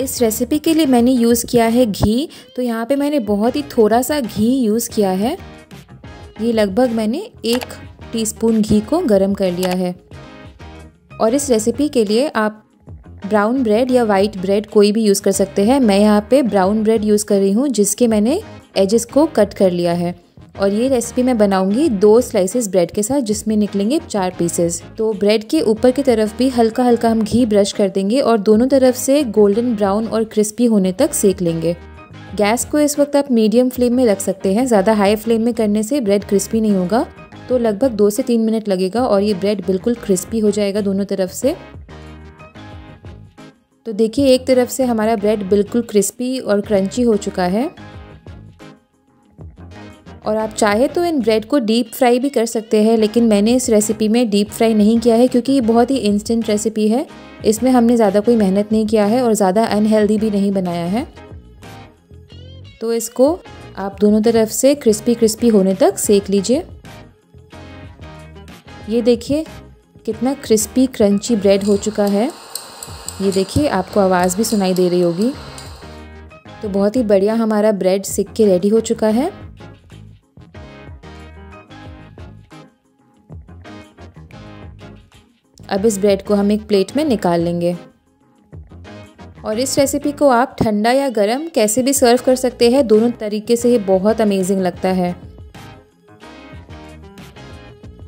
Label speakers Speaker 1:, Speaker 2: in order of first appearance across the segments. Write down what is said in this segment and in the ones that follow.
Speaker 1: इस रेसिपी के लिए मैंने यूज़ किया है घी। तो यहाँ पे मैंने बहुत ही थोड़ा सा घी यूज़ किया है। ये लगभग मैंने 1 टीस्पून घी को गरम कर लिया है। और इस रेसिपी के लिए आप ब्राउन ब्रेड या वाइट ब्रेड कोई भी यूज़ कर सकते हैं। मैं यहाँ पे ब्राउन ब्रेड यूज़ कर रही हूँ, जिसके मैंने एजेस को कट कर लिया है। और ये रेसिपी मैं बनाऊंगी 2 स्लाइसेस ब्रेड के साथ, जिसमें निकलेंगे 4 पीसेस। तो ब्रेड के ऊपर की तरफ भी हल्का हल्का हम घी ब्रश कर देंगे और दोनों तरफ से गोल्डन ब्राउन और क्रिस्पी होने तक सेक लेंगे। गैस को इस वक्त आप मीडियम फ्लेम में रख सकते हैं, ज़्यादा हाई फ्लेम में करने से ब्रेड क्रिस्पी नहीं होगा। तो लगभग 2 से 3 मिनट लगेगा और ये ब्रेड बिल्कुल क्रिस्पी हो जाएगा दोनों तरफ से। तो देखिए, एक तरफ से हमारा ब्रेड बिल्कुल क्रिस्पी और क्रंची हो चुका है। और आप चाहे तो इन ब्रेड को डीप फ्राई भी कर सकते हैं, लेकिन मैंने इस रेसिपी में डीप फ्राई नहीं किया है क्योंकि ये बहुत ही इंस्टेंट रेसिपी है। इसमें हमने ज़्यादा कोई मेहनत नहीं किया है और ज़्यादा अनहेल्दी भी नहीं बनाया है। तो इसको आप दोनों तरफ से क्रिस्पी क्रिस्पी होने तक सेक लीजिए। ये देखिए कितना क्रिस्पी क्रंची ब्रेड हो चुका है। ये देखिए, आपको आवाज़ भी सुनाई दे रही होगी। तो बहुत ही बढ़िया हमारा ब्रेड सिक के रेडी हो चुका है। अब इस ब्रेड को हम एक प्लेट में निकाल लेंगे। और इस रेसिपी को आप ठंडा या गरम कैसे भी सर्व कर सकते हैं, दोनों तरीके से ये बहुत अमेजिंग लगता है।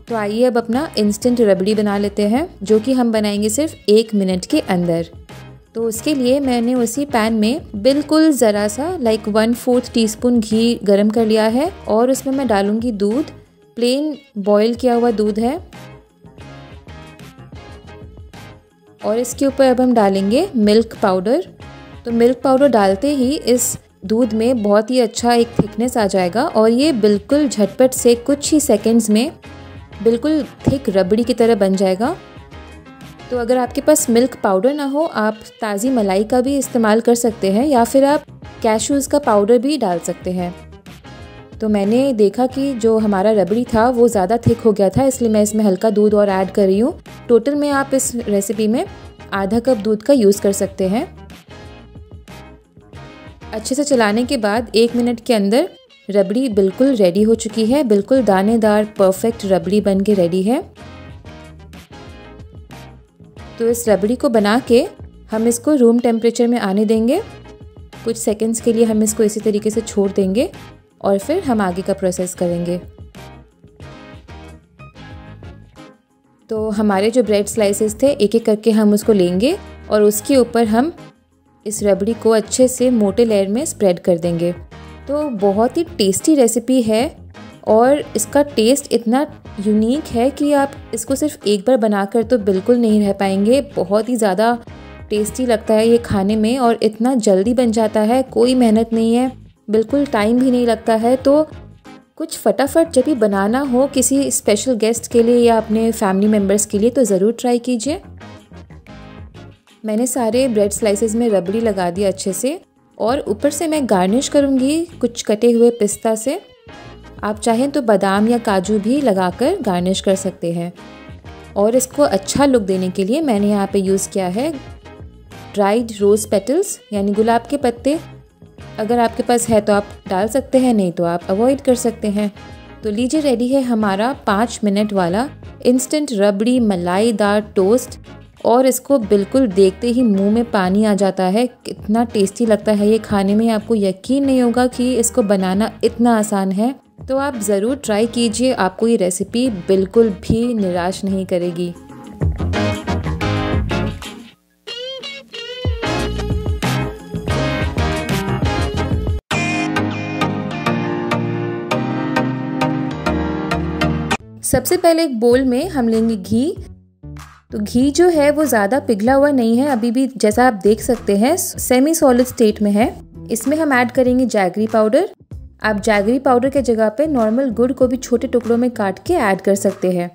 Speaker 1: तो आइए अब अपना इंस्टेंट रबड़ी बना लेते हैं, जो कि हम बनाएंगे सिर्फ 1 मिनट के अंदर। तो उसके लिए मैंने उसी पैन में बिल्कुल ज़रा सा 1/4 टीस्पून घी गरम कर लिया है और उसमें मैं डालूंगी दूध। प्लेन बॉईल किया हुआ दूध है। और इसके ऊपर अब हम डालेंगे मिल्क पाउडर। तो मिल्क पाउडर डालते ही इस दूध में बहुत ही अच्छा एक थिकनेस आ जाएगा और ये बिल्कुल झटपट से कुछ ही सेकंड्स में बिल्कुल थिक रबड़ी की तरह बन जाएगा। तो अगर आपके पास मिल्क पाउडर ना हो, आप ताज़ी मलाई का भी इस्तेमाल कर सकते हैं या फिर आप कैशूज़ का पाउडर भी डाल सकते हैं। तो मैंने देखा कि जो हमारा रबड़ी था वो ज़्यादा थिक हो गया था, इसलिए मैं इसमें हल्का दूध और ऐड कर रही हूँ। टोटल में आप इस रेसिपी में आधा कप दूध का यूज़ कर सकते हैं। अच्छे से चलाने के बाद 1 मिनट के अंदर रबड़ी बिल्कुल रेडी हो चुकी है। बिल्कुल दानेदार परफेक्ट रबड़ी बन के रेडी है। तो इस रबड़ी को बना के हम इसको रूम टेम्परेचर में आने देंगे। कुछ सेकंड्स के लिए हम इसको इसी तरीके से छोड़ देंगे और फिर हम आगे का प्रोसेस करेंगे। तो हमारे जो ब्रेड स्लाइसेस थे, एक एक करके हम उसको लेंगे और उसके ऊपर हम इस रबड़ी को अच्छे से मोटे लेयर में स्प्रेड कर देंगे। तो बहुत ही टेस्टी रेसिपी है और इसका टेस्ट इतना यूनिक है कि आप इसको सिर्फ एक बार बनाकर तो बिल्कुल नहीं रह पाएंगे। बहुत ही ज़्यादा टेस्टी लगता है ये खाने में और इतना जल्दी बन जाता है, कोई मेहनत नहीं है, बिल्कुल टाइम भी नहीं लगता है। तो कुछ फटाफट जब भी बनाना हो किसी स्पेशल गेस्ट के लिए या अपने फैमिली मेम्बर्स के लिए, तो ज़रूर ट्राई कीजिए। मैंने सारे ब्रेड स्लाइसेस में रबड़ी लगा दी अच्छे से और ऊपर से मैं गार्निश करूँगी कुछ कटे हुए पिस्ता से। आप चाहें तो बादाम या काजू भी लगाकर गार्निश कर सकते हैं। और इसको अच्छा लुक देने के लिए मैंने यहाँ पे यूज़ किया है ड्राइड रोज़ पेटल्स, यानी गुलाब के पत्ते। अगर आपके पास है तो आप डाल सकते हैं, नहीं तो आप अवॉइड कर सकते हैं। तो लीजिए, रेडी है हमारा 5 मिनट वाला इंस्टेंट रबड़ी मलाईदार टोस्ट। और इसको बिल्कुल देखते ही मुंह में पानी आ जाता है, कितना टेस्टी लगता है ये खाने में। आपको यकीन नहीं होगा कि इसको बनाना इतना आसान है। तो आप ज़रूर ट्राई कीजिए, आपको ये रेसिपी बिल्कुल भी निराश नहीं करेगी। सबसे पहले एक बोल में हम लेंगे घी। तो घी जो है वो ज़्यादा पिघला हुआ नहीं है, अभी भी जैसा आप देख सकते हैं सेमी सॉलिड स्टेट में है। इसमें हम ऐड करेंगे जैगरी पाउडर। आप जैगरी पाउडर के जगह पे नॉर्मल गुड़ को भी छोटे टुकड़ों में काट के ऐड कर सकते हैं।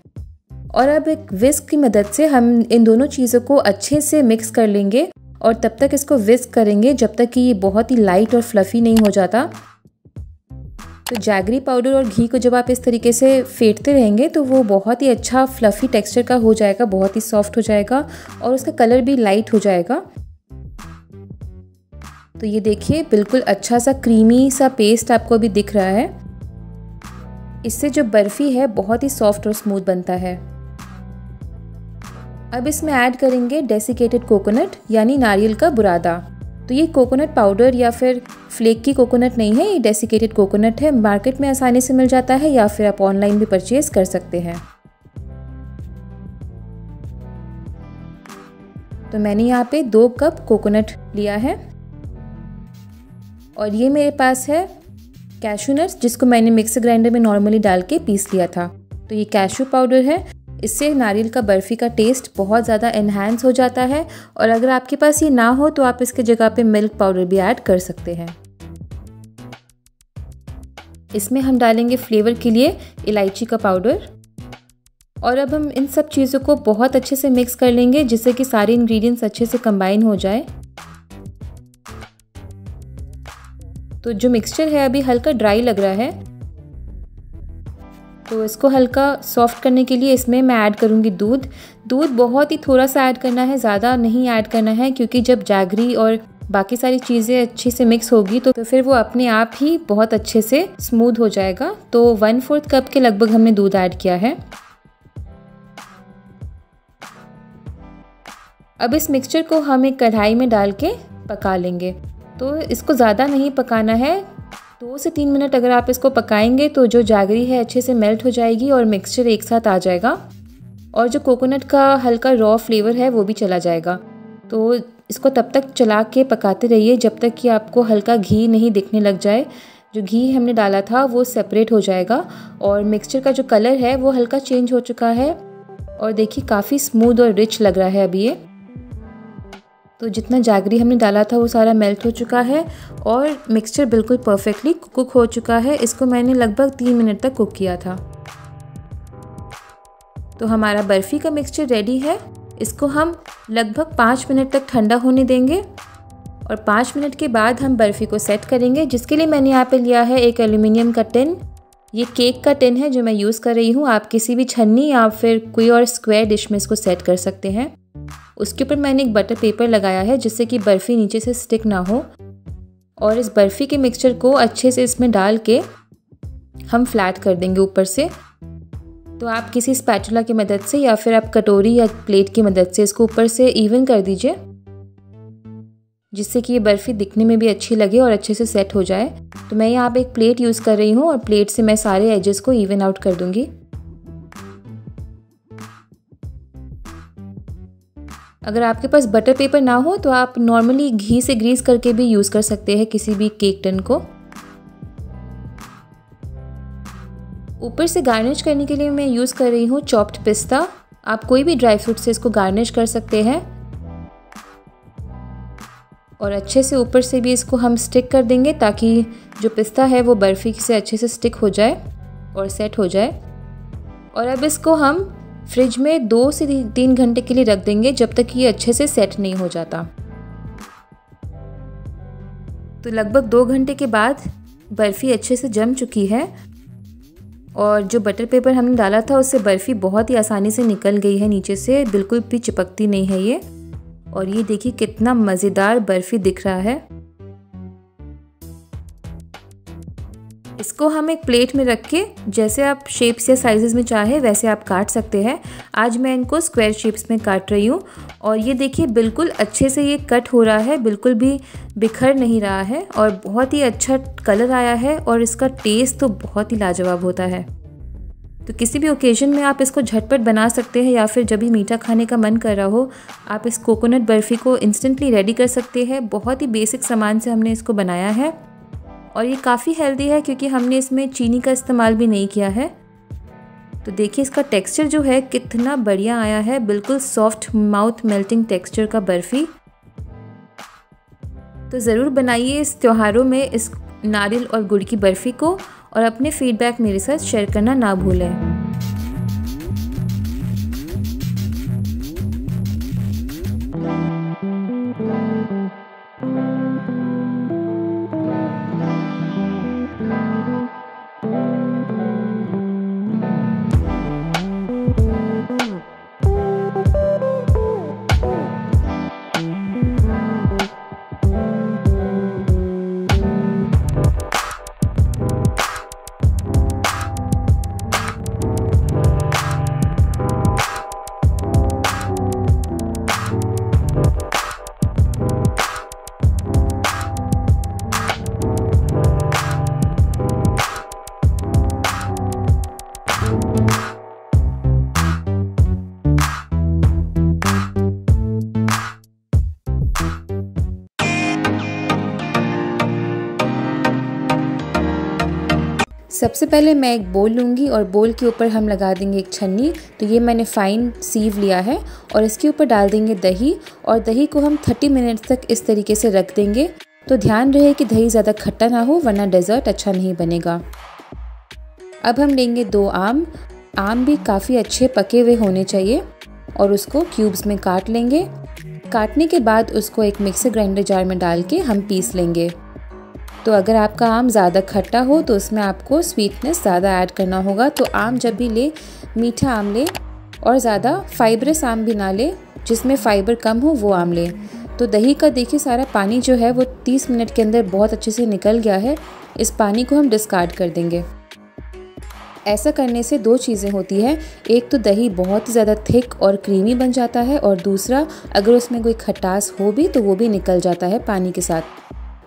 Speaker 1: और अब एक विस्क की मदद से हम इन दोनों चीज़ों को अच्छे से मिक्स कर लेंगे और तब तक इसको विस्क करेंगे जब तक कि ये बहुत ही लाइट और फ्लफ़ी नहीं हो जाता। तो जैगरी पाउडर और घी को जब आप इस तरीके से फेंटते रहेंगे तो वो बहुत ही अच्छा फ्लफ़ी टेक्सचर का हो जाएगा, बहुत ही सॉफ्ट हो जाएगा और उसका कलर भी लाइट हो जाएगा। तो ये देखिए बिल्कुल अच्छा सा क्रीमी सा पेस्ट आपको अभी दिख रहा है। इससे जो बर्फ़ी है बहुत ही सॉफ्ट और स्मूथ बनता है। अब इसमें ऐड करेंगे डेसिकेटेड कोकोनट यानी नारियल का बुरादा। तो ये कोकोनट पाउडर या फिर फ्लेक की कोकोनट नहीं है, ये डेसिकेटेड कोकोनट है। मार्केट में आसानी से मिल जाता है या फिर आप ऑनलाइन भी परचेज कर सकते हैं। तो मैंने यहाँ पे 2 कप कोकोनट लिया है और ये मेरे पास है कैशू नट्स, जिसको मैंने मिक्सर ग्राइंडर में नॉर्मली डाल के पीस लिया था। तो ये कैशू पाउडर है, इससे नारियल का बर्फ़ी का टेस्ट बहुत ज़्यादा एनहांस हो जाता है। और अगर आपके पास ये ना हो तो आप इसके जगह पे मिल्क पाउडर भी ऐड कर सकते हैं। इसमें हम डालेंगे फ्लेवर के लिए इलायची का पाउडर और अब हम इन सब चीज़ों को बहुत अच्छे से मिक्स कर लेंगे जिससे कि सारे इंग्रेडिएंट्स अच्छे से कंबाइन हो जाए। तो जो मिक्सचर है अभी हल्का ड्राई लग रहा है, तो इसको हल्का सॉफ्ट करने के लिए इसमें मैं ऐड करूँगी दूध। दूध बहुत ही थोड़ा सा ऐड करना है, ज़्यादा नहीं ऐड करना है, क्योंकि जब जैगरी और बाकी सारी चीज़ें अच्छे से मिक्स होगी तो फिर वो अपने आप ही बहुत अच्छे से स्मूथ हो जाएगा। तो 1/4 कप के लगभग हमने दूध ऐड किया है। अब इस मिक्सचर को हम एक कढ़ाई में डाल के पका लेंगे। तो इसको ज़्यादा नहीं पकाना है, 2 से 3 मिनट अगर आप इसको पकाएंगे तो जो जैगरी है अच्छे से मेल्ट हो जाएगी और मिक्सचर एक साथ आ जाएगा और जो कोकोनट का हल्का रॉ फ्लेवर है वो भी चला जाएगा। तो इसको तब तक चला के पकाते रहिए जब तक कि आपको हल्का घी नहीं दिखने लग जाए। जो घी हमने डाला था वो सेपरेट हो जाएगा और मिक्सचर का जो कलर है वो हल्का चेंज हो चुका है और देखिए काफ़ी स्मूथ और रिच लग रहा है अभी ये। तो जितना जैगरी हमने डाला था वो सारा मेल्ट हो चुका है और मिक्सचर बिल्कुल परफेक्टली कुक हो चुका है। इसको मैंने लगभग 3 मिनट तक कुक किया था। तो हमारा बर्फ़ी का मिक्सचर रेडी है। इसको हम लगभग 5 मिनट तक ठंडा होने देंगे और 5 मिनट के बाद हम बर्फ़ी को सेट करेंगे, जिसके लिए मैंने यहाँ पे लिया है एक एल्युमिनियम का टिन। ये केक का टिन है जो मैं यूज़ कर रही हूँ। आप किसी भी छन्नी या फिर कोई और स्क्वायर डिश में इसको सेट कर सकते हैं। उसके ऊपर मैंने एक बटर पेपर लगाया है जिससे कि बर्फ़ी नीचे से स्टिक ना हो और इस बर्फ़ी के मिक्सचर को अच्छे से इसमें डाल के हम फ्लैट कर देंगे ऊपर से। तो आप किसी स्पैचुला की मदद से या फिर आप कटोरी या प्लेट की मदद से इसको ऊपर से इवन कर दीजिए, जिससे कि ये बर्फ़ी दिखने में भी अच्छी लगे और अच्छे से सेट हो जाए। तो मैं यहाँ पे एक प्लेट यूज़ कर रही हूँ और प्लेट से मैं सारे एजेस को इवन आउट कर दूँगी। अगर आपके पास बटर पेपर ना हो तो आप नॉर्मली घी से ग्रीस करके भी यूज़ कर सकते हैं किसी भी केक टिन को। ऊपर से गार्निश करने के लिए मैं यूज़ कर रही हूँ चॉप्ड पिस्ता। आप कोई भी ड्राई फ्रूट से इसको गार्निश कर सकते हैं और अच्छे से ऊपर से भी इसको हम स्टिक कर देंगे ताकि जो पिस्ता है वो बर्फ़ी से अच्छे से स्टिक हो जाए और सेट हो जाए। और अब इसको हम फ्रिज में 2 से 3 घंटे के लिए रख देंगे जब तक ये अच्छे से सेट नहीं हो जाता। तो लगभग 2 घंटे के बाद बर्फ़ी अच्छे से जम चुकी है और जो बटर पेपर हमने डाला था उससे बर्फ़ी बहुत ही आसानी से निकल गई है नीचे से, बिल्कुल भी चिपकती नहीं है ये। और ये देखिए कितना मज़ेदार बर्फ़ी दिख रहा है। इसको हम एक प्लेट में रख के जैसे आप शेप्स या साइज़ेस में चाहे वैसे आप काट सकते हैं। आज मैं इनको स्क्वायर शेप्स में काट रही हूँ और ये देखिए बिल्कुल अच्छे से ये कट हो रहा है, बिल्कुल भी बिखर नहीं रहा है और बहुत ही अच्छा कलर आया है और इसका टेस्ट तो बहुत ही लाजवाब होता है। तो किसी भी ओकेजन में आप इसको झटपट बना सकते हैं या फिर जब भी मीठा खाने का मन कर रहा हो आप इस कोकोनट बर्फ़ी को इंस्टेंटली रेडी कर सकते हैं। बहुत ही बेसिक सामान से हमने इसको बनाया है और ये काफ़ी हेल्दी है क्योंकि हमने इसमें चीनी का इस्तेमाल भी नहीं किया है। तो देखिए इसका टेक्सचर जो है कितना बढ़िया आया है, बिल्कुल सॉफ्ट माउथ मेल्टिंग टेक्सचर का बर्फ़ी। तो ज़रूर बनाइए इस त्योहारों में इस नारियल और गुड़ की बर्फ़ी को और अपने फीडबैक मेरे साथ शेयर करना ना भूलें। सबसे पहले मैं एक बोल लूँगी और बोल के ऊपर हम लगा देंगे एक छन्नी। तो ये मैंने फाइन सीव लिया है और इसके ऊपर डाल देंगे दही और दही को हम 30 मिनट तक इस तरीके से रख देंगे। तो ध्यान रहे कि दही ज़्यादा खट्टा ना हो, वरना डेज़र्ट अच्छा नहीं बनेगा। अब हम लेंगे 2 आम। आम भी काफ़ी अच्छे पके हुए होने चाहिए और उसको क्यूब्स में काट लेंगे। काटने के बाद उसको एक मिक्सर ग्राइंडर जार में डाल के हम पीस लेंगे। तो अगर आपका आम ज़्यादा खट्टा हो तो उसमें आपको स्वीटनेस ज़्यादा ऐड करना होगा। तो आम जब भी ले, मीठा आम ले और ज़्यादा फाइबरस आम भी ना ले, जिसमें फ़ाइबर कम हो वो आम ले। तो दही का देखिए सारा पानी जो है वो 30 मिनट के अंदर बहुत अच्छे से निकल गया है। इस पानी को हम डिस्कार्ड कर देंगे। ऐसा करने से 2 चीज़ें होती है, एक तो दही बहुत ही ज़्यादा थिक और क्रीमी बन जाता है और दूसरा अगर उसमें कोई खटास हो भी तो वो भी निकल जाता है पानी के साथ।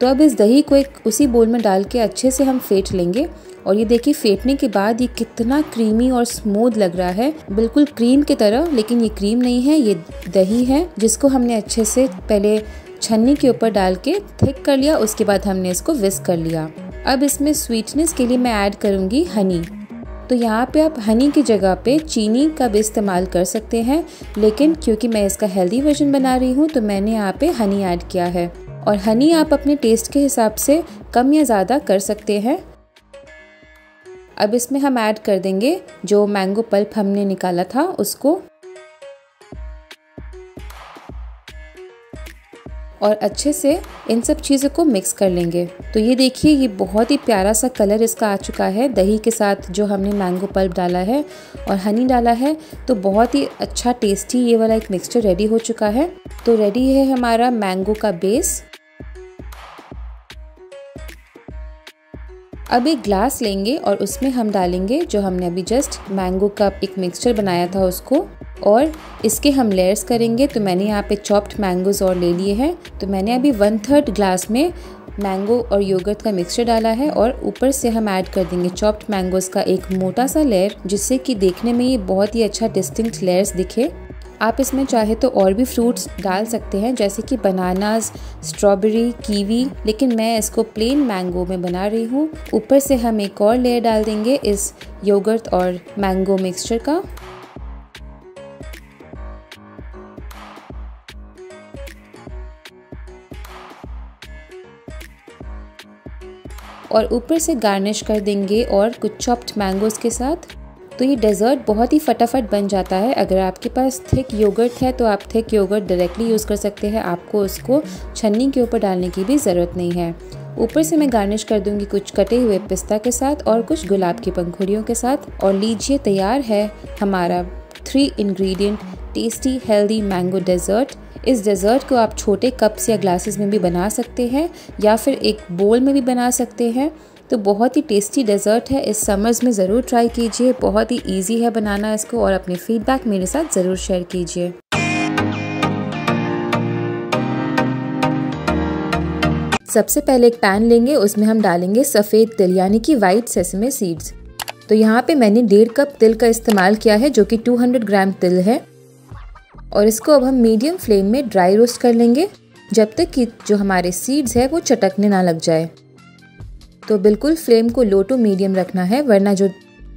Speaker 1: तो अब इस दही को एक उसी बोल में डाल के अच्छे से हम फेंट लेंगे और ये देखिए फेंटने के बाद ये कितना क्रीमी और स्मूथ लग रहा है, बिल्कुल क्रीम की तरह। लेकिन ये क्रीम नहीं है, ये दही है जिसको हमने अच्छे से पहले छन्नी के ऊपर डाल के थिक कर लिया, उसके बाद हमने इसको विस्क कर लिया। अब इसमें स्वीटनेस के लिए मैं ऐड करूँगी हनी। तो यहाँ पे आप हनी की जगह पे चीनी का भी इस्तेमाल कर सकते हैं, लेकिन क्योंकि मैं इसका हेल्दी वर्जन बना रही हूँ तो मैंने यहाँ पे हनी ऐड किया है। और हनी आप अपने टेस्ट के हिसाब से कम या ज़्यादा कर सकते हैं। अब इसमें हम ऐड कर देंगे जो मैंगो पल्प हमने निकाला था उसको, और अच्छे से इन सब चीज़ों को मिक्स कर लेंगे। तो ये देखिए ये बहुत ही प्यारा सा कलर इसका आ चुका है दही के साथ जो हमने मैंगो पल्प डाला है और हनी डाला है। तो बहुत ही अच्छा टेस्टी ये वाला एक मिक्सचर रेडी हो चुका है। तो रेडी है हमारा मैंगो का बेस। अब एक ग्लास लेंगे और उसमें हम डालेंगे जो हमने अभी जस्ट मैंगो का एक मिक्सचर बनाया था उसको, और इसके हम लेयर्स करेंगे। तो मैंने यहाँ पे चॉप्ड मैंगोज और ले लिए हैं। तो मैंने अभी 1/3 ग्लास में मैंगो और योगर्ट का मिक्सचर डाला है और ऊपर से हम ऐड कर देंगे चॉप्ड मैंगोज का एक मोटा सा लेयर, जिससे कि देखने में ये बहुत ही अच्छा डिस्टिंक्ट लेयर्स दिखे। आप इसमें चाहे तो और भी फ्रूट्स डाल सकते हैं जैसे कि बनानास, स्ट्रॉबेरी, कीवी, लेकिन मैं इसको प्लेन मैंगो में बना रही हूँ। ऊपर से हम एक और लेयर डाल देंगे इस योगर्ट और मैंगो मिक्सचर का। और ऊपर से गार्निश कर देंगे और कुछ चॉप्ड मैंगोज के साथ। तो ये डेज़र्ट बहुत ही फटाफट बन जाता है। अगर आपके पास थिक योगर्ट है तो आप थिक योगर्ट डायरेक्टली यूज़ कर सकते हैं, आपको उसको छन्नी के ऊपर डालने की भी ज़रूरत नहीं है। ऊपर से मैं गार्निश कर दूंगी कुछ कटे हुए पिस्ता के साथ और कुछ गुलाब की पंखुड़ियों के साथ। और लीजिए तैयार है हमारा 3 ingredient tasty healthy mango dessert. इस डेज़र्ट को आप छोटे कप्स या ग्लासेस में भी बना सकते हैं या फिर एक बोल में भी बना सकते हैं। तो बहुत ही टेस्टी डेज़र्ट है, इस समर्स में ज़रूर ट्राई कीजिए। बहुत ही इजी है बनाना इसको, और अपने फीडबैक मेरे साथ ज़रूर शेयर कीजिए। सबसे पहले एक पैन लेंगे, उसमें हम डालेंगे सफ़ेद तिल यानी कि वाइट सेसमे सीड्स। तो यहाँ पे मैंने 1.5 कप तिल का इस्तेमाल किया है जो कि 200 ग्राम तिल है। और इसको अब हम मीडियम फ्लेम में ड्राई रोस्ट कर लेंगे जब तक कि जो हमारे सीड्स है वो चटकने ना लग जाए। तो बिल्कुल फ्लेम को लो टू मीडियम रखना है, वरना जो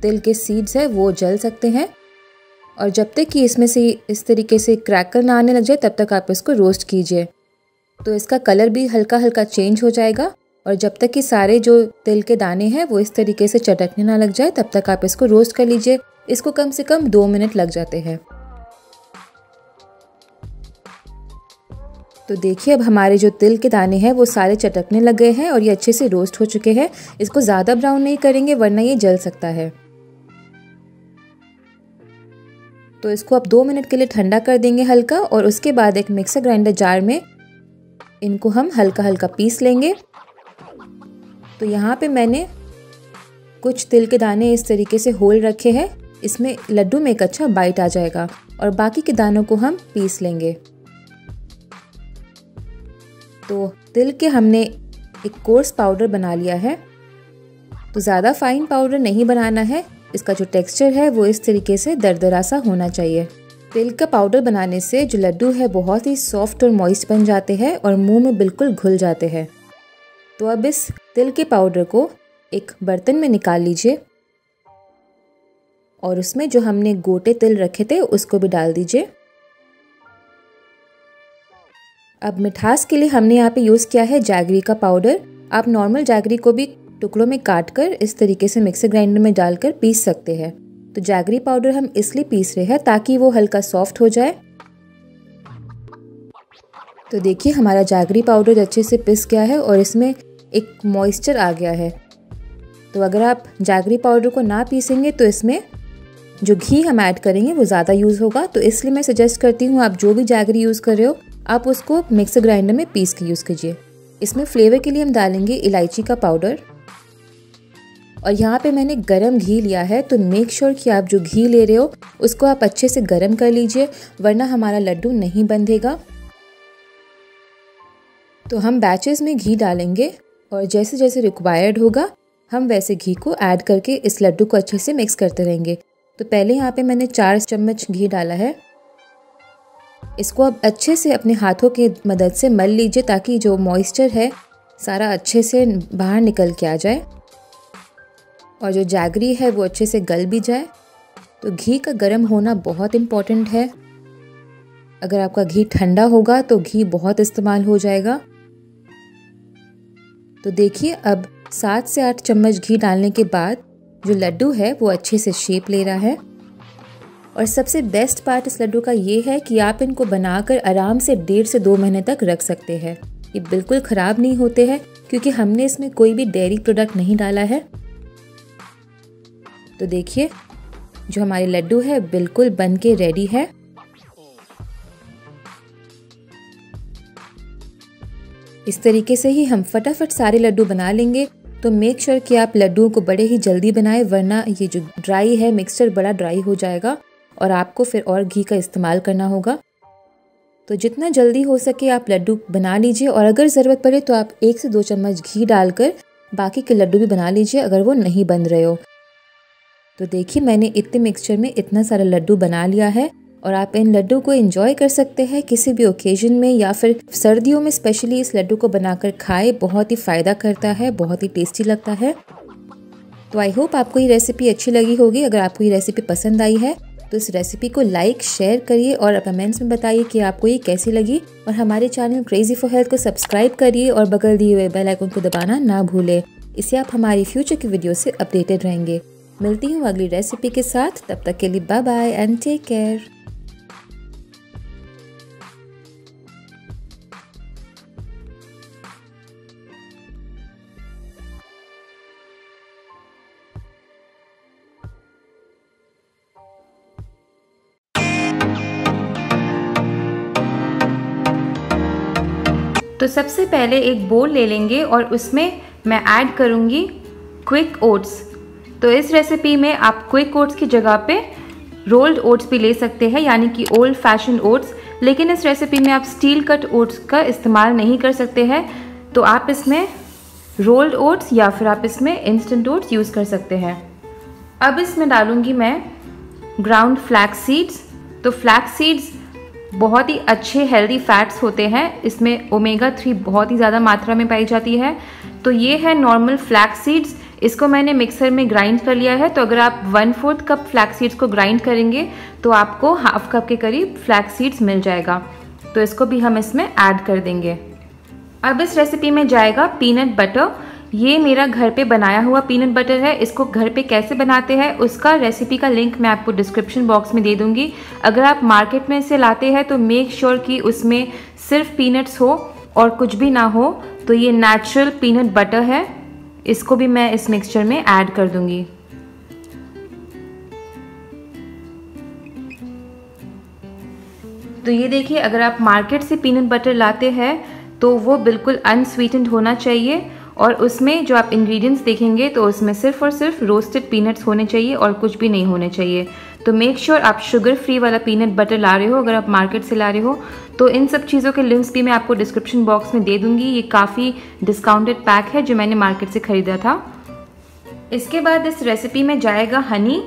Speaker 1: तिल के सीड्स है वो जल सकते हैं। और जब तक कि इसमें से इस तरीके से क्रैकल ना आने लग जाए तब तक आप इसको रोस्ट कीजिए। तो इसका कलर भी हल्का हल्का चेंज हो जाएगा। और जब तक कि सारे जो तिल के दाने हैं वो इस तरीके से चटकने ना लग जाए तब तक आप इसको रोस्ट कर लीजिए। इसको कम से कम 2 मिनट लग जाते हैं। तो देखिए अब हमारे जो तिल के दाने हैं वो सारे चटकने लग गए हैं और ये अच्छे से रोस्ट हो चुके हैं। इसको ज़्यादा ब्राउन नहीं करेंगे वरना ये जल सकता है। तो इसको अब 2 मिनट के लिए ठंडा कर देंगे हल्का, और उसके बाद एक मिक्सर ग्राइंडर जार में इनको हम हल्का हल्का पीस लेंगे। तो यहाँ पे मैंने कुछ तिल के दाने इस तरीके से होल रखे हैं, इसमें लड्डू में एक अच्छा बाइट आ जाएगा। और बाकी के दानों को हम पीस लेंगे। तो तिल के हमने एक कोर्स पाउडर बना लिया है। तो ज़्यादा फाइन पाउडर नहीं बनाना है, इसका जो टेक्सचर है वो इस तरीके से दरदरा सा होना चाहिए। तिल का पाउडर बनाने से जो लड्डू है बहुत ही सॉफ्ट और मॉइस्ट बन जाते हैं और मुंह में बिल्कुल घुल जाते हैं। तो अब इस तिल के पाउडर को एक बर्तन में निकाल लीजिए और उसमें जो हमने गोटे तिल रखे थे उसको भी डाल दीजिए। अब मिठास के लिए हमने यहाँ पे यूज़ किया है जैगरी का पाउडर। आप नॉर्मल जैगरी को भी टुकड़ों में काट कर इस तरीके से मिक्सर ग्राइंडर में डालकर पीस सकते हैं। तो जैगरी पाउडर हम इसलिए पीस रहे हैं ताकि वो हल्का सॉफ्ट हो जाए। तो देखिए हमारा जैगरी पाउडर अच्छे से पिस गया है और इसमें एक मॉइस्चर आ गया है। तो अगर आप जैगरी पाउडर को ना पीसेंगे तो इसमें जो घी हम ऐड करेंगे वो ज़्यादा यूज़ होगा। तो इसलिए मैं सजेस्ट करती हूँ आप जो भी जैगरी यूज़ कर रहे हो आप उसको मिक्सर ग्राइंडर में पीस के यूज़ कीजिए। इसमें फ्लेवर के लिए हम डालेंगे इलायची का पाउडर। और यहाँ पे मैंने गरम घी लिया है, तो मेक श्योर कि आप जो घी ले रहे हो उसको आप अच्छे से गरम कर लीजिए, वरना हमारा लड्डू नहीं बंधेगा। तो हम बैचेस में घी डालेंगे और जैसे जैसे रिक्वायर्ड होगा हम वैसे घी को ऐड करके इस लड्डू को अच्छे से मिक्स करते रहेंगे। तो पहले यहाँ पे मैंने 4 चम्मच घी डाला है। इसको अब अच्छे से अपने हाथों की मदद से मल लीजिए ताकि जो मॉइस्चर है सारा अच्छे से बाहर निकल के आ जाए और जो जैगरी है वो अच्छे से गल भी जाए। तो घी का गर्म होना बहुत इम्पॉर्टेंट है। अगर आपका घी ठंडा होगा तो घी बहुत इस्तेमाल हो जाएगा। तो देखिए अब 7 से 8 चम्मच घी डालने के बाद जो लड्डू है वो अच्छे से शेप ले रहा है। और सबसे बेस्ट पार्ट इस लड्डू का ये है कि आप इनको बनाकर आराम से 1.5 से 2 महीने तक रख सकते हैं। ये बिल्कुल ख़राब नहीं होते हैं क्योंकि हमने इसमें कोई भी डेयरी प्रोडक्ट नहीं डाला है। तो देखिए जो हमारे लड्डू है बिल्कुल बन के रेडी है। इस तरीके से ही हम फटाफट सारे लड्डू बना लेंगे। तो मेक श्योर कि आप लड्डुओं को बड़े ही जल्दी बनाएं, वरना ये जो ड्राई है मिक्सचर बड़ा ड्राई हो जाएगा और आपको फिर और घी का इस्तेमाल करना होगा। तो जितना जल्दी हो सके आप लड्डू बना लीजिए और अगर ज़रूरत पड़े तो आप 1 से 2 चम्मच घी डालकर बाकी के लड्डू भी बना लीजिए अगर वो नहीं बन रहे हो। तो देखिए मैंने इतने मिक्सचर में इतना सारा लड्डू बना लिया है और आप इन लड्डू को एंजॉय कर सकते हैं किसी भी ओकेजन में या फिर सर्दियों में स्पेशली इस लड्डू को बनाकर खाएं। बहुत ही फ़ायदा करता है, बहुत ही टेस्टी लगता है। तो आई होप आपको ये रेसिपी अच्छी लगी होगी। अगर आपको ये रेसिपी पसंद आई है तो इस रेसिपी को लाइक शेयर करिए और कमेंट्स में बताइए कि आपको ये कैसी लगी। और हमारे चैनल क्रेजी फॉर हेल्थ को सब्सक्राइब करिए और बगल दिए हुए बेल आइकन को दबाना ना भूलें। इससे आप हमारी फ्यूचर की वीडियो से अपडेटेड रहेंगे। मिलती हूँ अगली रेसिपी के साथ, तब तक के लिए bye bye and take care.
Speaker 2: तो सबसे पहले एक बोल ले लेंगे और उसमें मैं ऐड करूँगी क्विक ओट्स। तो इस रेसिपी में आप क्विक ओट्स की जगह पे रोल्ड ओट्स भी ले सकते हैं, यानी कि ओल्ड फैशन ओट्स। लेकिन इस रेसिपी में आप स्टील कट ओट्स का इस्तेमाल नहीं कर सकते हैं, तो आप इसमें रोल्ड ओट्स या फिर आप इसमें इंस्टेंट ओट्स यूज़ कर सकते हैं। अब इसमें डालूँगी मैं ग्राउंड फ्लैक्स सीड्स। तो फ्लैक्स सीड्स बहुत ही अच्छे हेल्दी फैट्स होते हैं, इसमें ओमेगा 3 बहुत ही ज़्यादा मात्रा में पाई जाती है। तो ये है नॉर्मल फ्लैक्स सीड्स, इसको मैंने मिक्सर में ग्राइंड कर लिया है। तो अगर आप 1/4 कप फ्लैक्स सीड्स को ग्राइंड करेंगे तो आपको हाफ कप के करीब फ्लैक्स सीड्स मिल जाएगा। तो इसको भी हम इसमें ऐड कर देंगे। अब इस रेसिपी में जाएगा पीनट बटर। ये मेरा घर पे बनाया हुआ पीनट बटर है। इसको घर पे कैसे बनाते हैं उसका रेसिपी का लिंक मैं आपको डिस्क्रिप्शन बॉक्स में दे दूंगी। अगर आप मार्केट में से लाते हैं तो मेक श्योर कि उसमें सिर्फ पीनट्स हो और कुछ भी ना हो। तो ये नेचुरल पीनट बटर है, इसको भी मैं इस मिक्सचर में ऐड कर दूंगी। तो ये देखिए, अगर आप मार्केट से पीनट बटर लाते हैं तो वो बिल्कुल अनस्वीटेंड होना चाहिए और उसमें जो आप इंग्रेडिएंट्स देखेंगे तो उसमें सिर्फ और सिर्फ रोस्टेड पीनट्स होने चाहिए और कुछ भी नहीं होने चाहिए। तो मेक श्योर आप शुगर फ्री वाला पीनट बटर ला रहे हो अगर आप मार्केट से ला रहे हो। तो इन सब चीज़ों के लिंक्स भी मैं आपको डिस्क्रिप्शन बॉक्स में दे दूँगी। ये काफ़ी डिस्काउंटेड पैक है जो मैंने मार्केट से ख़रीदा था। इसके बाद इस रेसिपी में जाएगा हनी।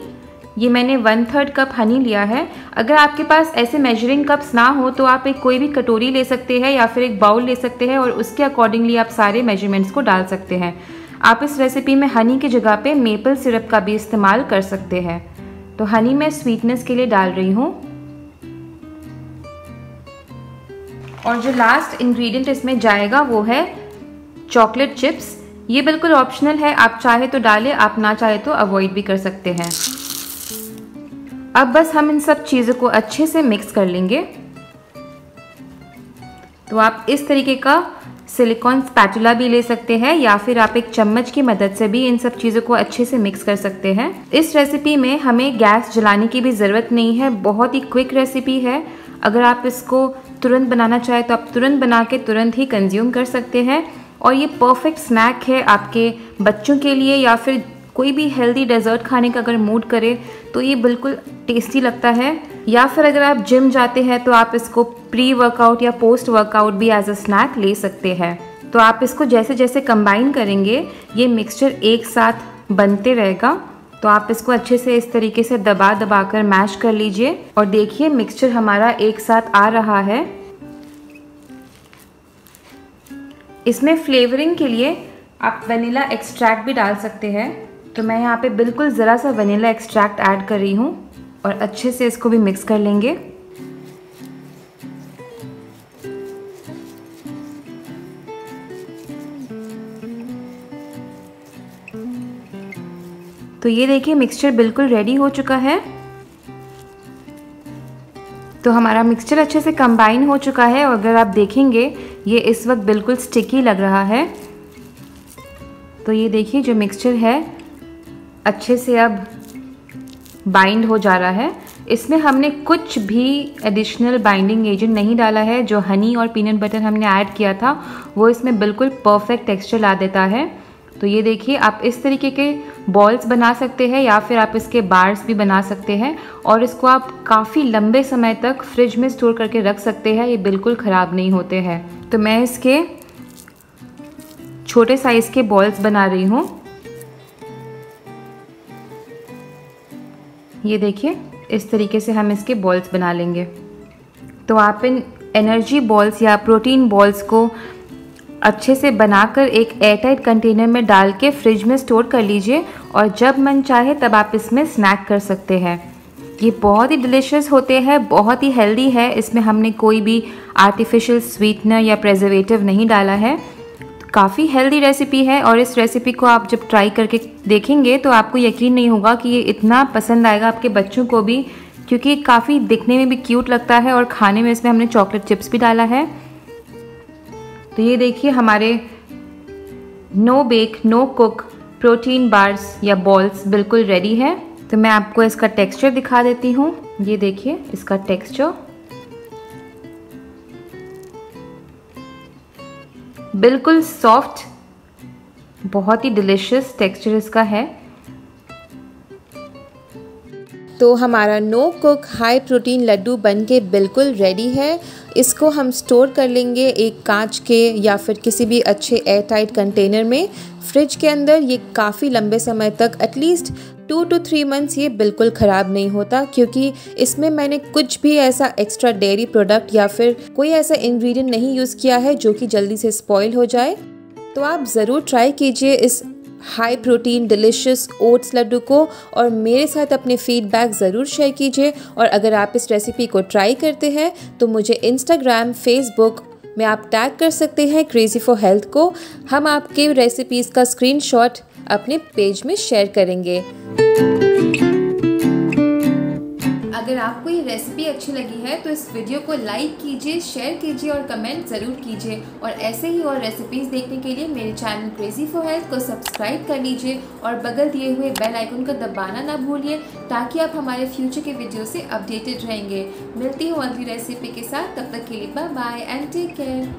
Speaker 2: ये मैंने 1/3 कप हनी लिया है। अगर आपके पास ऐसे मेजरिंग कप्स ना हो तो आप एक कोई भी कटोरी ले सकते हैं या फिर एक बाउल ले सकते हैं और उसके अकॉर्डिंगली आप सारे मेजरमेंट्स को डाल सकते हैं। आप इस रेसिपी में हनी की जगह पे मेपल सिरप का भी इस्तेमाल कर सकते हैं। तो हनी मैं स्वीटनेस के लिए डाल रही हूँ। और जो लास्ट इंग्रेडिएंट इसमें जाएगा वो है चॉकलेट चिप्स। ये बिल्कुल ऑप्शनल है, आप चाहे तो डालें, आप ना चाहे तो अवॉइड भी कर सकते हैं। अब बस हम इन सब चीज़ों को अच्छे से मिक्स कर लेंगे। तो आप इस तरीके का सिलिकॉन स्पैचुला भी ले सकते हैं या फिर आप एक चम्मच की मदद से भी इन सब चीज़ों को अच्छे से मिक्स कर सकते हैं। इस रेसिपी में हमें गैस जलाने की भी ज़रूरत नहीं है, बहुत ही क्विक रेसिपी है। अगर आप इसको तुरंत बनाना चाहें तो आप तुरंत बना के तुरंत ही कंज्यूम कर सकते हैं। और ये परफेक्ट स्नैक है आपके बच्चों के लिए, या फिर कोई भी हेल्दी डेजर्ट खाने का अगर मूड करे तो ये बिल्कुल टेस्टी लगता है। या फिर अगर आप जिम जाते हैं तो आप इसको प्री वर्कआउट या पोस्ट वर्कआउट भी एज अ स्नैक ले सकते हैं। तो आप इसको जैसे जैसे कंबाइन करेंगे ये मिक्सचर एक साथ बनते रहेगा। तो आप इसको अच्छे से इस तरीके से दबा दबा कर मैश कर लीजिए और देखिए मिक्सचर हमारा एक साथ आ रहा है। इसमें फ्लेवरिंग के लिए आप वनीला एक्सट्रैक्ट भी डाल सकते हैं। तो मैं यहाँ पे बिल्कुल ज़रा सा वनीला एक्सट्रैक्ट ऐड कर रही हूँ और अच्छे से इसको भी मिक्स कर लेंगे। तो ये देखिए मिक्सचर बिल्कुल रेडी हो चुका है। तो हमारा मिक्सचर अच्छे से कंबाइन हो चुका है और अगर आप देखेंगे ये इस वक्त बिल्कुल स्टिकी लग रहा है। तो ये देखिए जो मिक्सचर है अच्छे से अब बाइंड हो जा रहा है। इसमें हमने कुछ भी एडिशनल बाइंडिंग एजेंट नहीं डाला है। जो हनी और पीनट बटर हमने ऐड किया था वो इसमें बिल्कुल परफेक्ट टेक्सचर ला देता है। तो ये देखिए आप इस तरीके के बॉल्स बना सकते हैं या फिर आप इसके बार्स भी बना सकते हैं और इसको आप काफ़ी लंबे समय तक फ्रिज में स्टोर करके रख सकते हैं, ये बिल्कुल ख़राब नहीं होते हैं। तो मैं इसके छोटे साइज़ के बॉल्स बना रही हूँ। ये देखिए इस तरीके से हम इसके बॉल्स बना लेंगे। तो आप इन एनर्जी बॉल्स या प्रोटीन बॉल्स को अच्छे से बनाकर एक एयरटाइट कंटेनर में डाल के फ्रिज में स्टोर कर लीजिए और जब मन चाहे तब आप इसमें स्नैक कर सकते हैं। ये बहुत ही डिलीशियस होते हैं, बहुत ही हेल्दी है। इसमें हमने कोई भी आर्टिफिशियल स्वीटनर या प्रिजर्वेटिव नहीं डाला है। काफ़ी हेल्दी रेसिपी है और इस रेसिपी को आप जब ट्राई करके देखेंगे तो आपको यकीन नहीं होगा कि ये इतना पसंद आएगा आपके बच्चों को भी, क्योंकि काफ़ी दिखने में भी क्यूट लगता है और खाने में इसमें हमने चॉकलेट चिप्स भी डाला है। तो ये देखिए हमारे no bake no cook protein bars या बॉल्स बिल्कुल रेडी है। तो मैं आपको इसका टेक्सचर दिखा देती हूँ। ये देखिए इसका टेक्सचर बिल्कुल सॉफ्ट, बहुत ही डिलीशियस टेक्सचर इसका है।
Speaker 1: तो हमारा no cook high protein laddu बनके बिल्कुल रेडी है। इसको हम स्टोर कर लेंगे एक कांच के या फिर किसी भी अच्छे एयर टाइट कंटेनर में फ्रिज के अंदर। ये काफ़ी लंबे समय तक एटलीस्ट 2 to 3 मंथ्स ये बिल्कुल ख़राब नहीं होता, क्योंकि इसमें मैंने कुछ भी ऐसा एक्स्ट्रा डेयरी प्रोडक्ट या फिर कोई ऐसा इंग्रेडिएंट नहीं यूज़ किया है जो कि जल्दी से स्पॉइल हो जाए। तो आप ज़रूर ट्राई कीजिए इस high protein delicious oats laddu को और मेरे साथ अपने फीडबैक ज़रूर शेयर कीजिए। और अगर आप इस रेसिपी को ट्राई करते हैं तो मुझे इंस्टाग्राम फेसबुक में आप टैग कर सकते हैं क्रेजी फॉर हेल्थ को। हम आपके रेसिपीज़ का स्क्रीनशॉट अपने पेज में शेयर करेंगे। अगर आपको ये रेसिपी अच्छी लगी है तो इस वीडियो को लाइक कीजिए, शेयर कीजिए और कमेंट ज़रूर कीजिए। और ऐसे ही और रेसिपीज़ देखने के लिए मेरे चैनल क्रेजी फॉर हेल्थ को सब्सक्राइब कर लीजिए और बगल दिए हुए बेल आइकन को दबाना ना भूलिए, ताकि आप हमारे फ्यूचर के वीडियो से अपडेटेड रहेंगे। मिलती हूँ अगली रेसिपी के साथ, तब तक के लिए bye bye and take care.